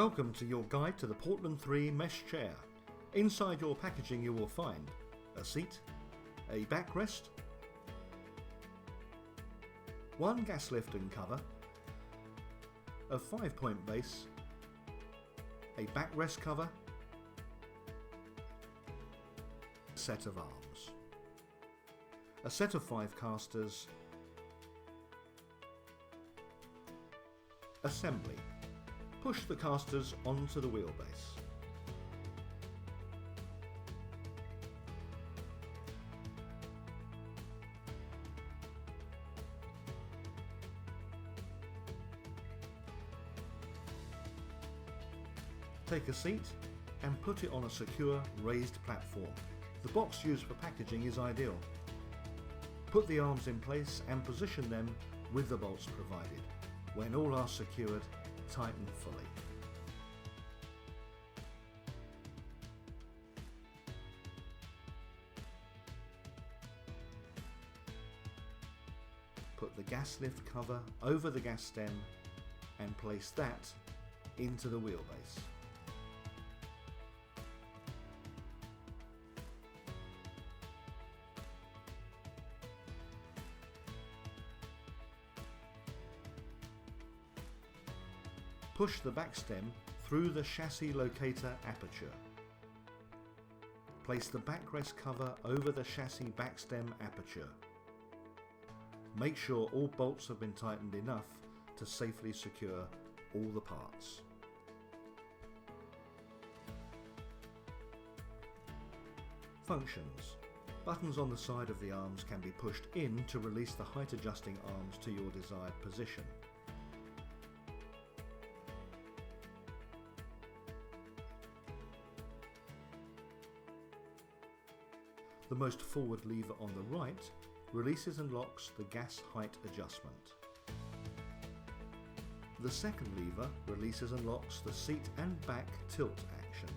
Welcome to your guide to the Portland 3 mesh chair. Inside your packaging you will find a seat, a backrest, one gas lift and cover, a 5-point base, a backrest cover, a set of arms, a set of 5 casters, assembly. Push the casters onto the wheelbase. Take a seat and put it on a secure raised platform. The box used for packaging is ideal. Put the arms in place and position them with the bolts provided. When all are secured, tighten fully. Put the gas lift cover over the gas stem and place that into the wheelbase. Push the back stem through the chassis locator aperture. Place the backrest cover over the chassis backstem aperture. Make sure all bolts have been tightened enough to safely secure all the parts. Functions. Buttons on the side of the arms can be pushed in to release the height adjusting arms to your desired position. The most forward lever on the right releases and locks the gas height adjustment. The second lever releases and locks the seat and back tilt action.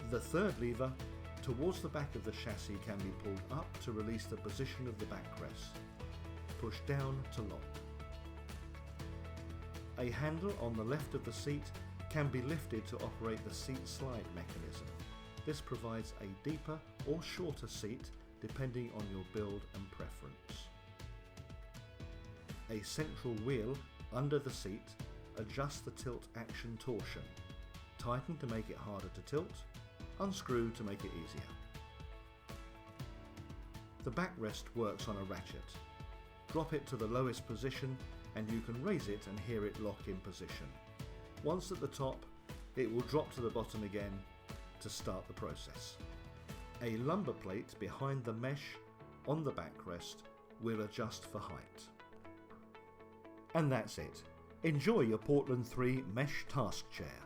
The third lever towards the back of the chassis can be pulled up to release the position of the backrest. Push down to lock. A handle on the left of the seat can be lifted to operate the seat slide mechanism. This provides a deeper or shorter seat depending on your build and preference. A central wheel under the seat adjusts the tilt action torsion. Tighten to make it harder to tilt, unscrew to make it easier. The backrest works on a ratchet. Drop it to the lowest position and you can raise it and hear it lock in position. Once at the top, it will drop to the bottom again to start the process. A lumber plate behind the mesh on the backrest will adjust for height. And that's it. Enjoy your Portland 3 mesh task chair.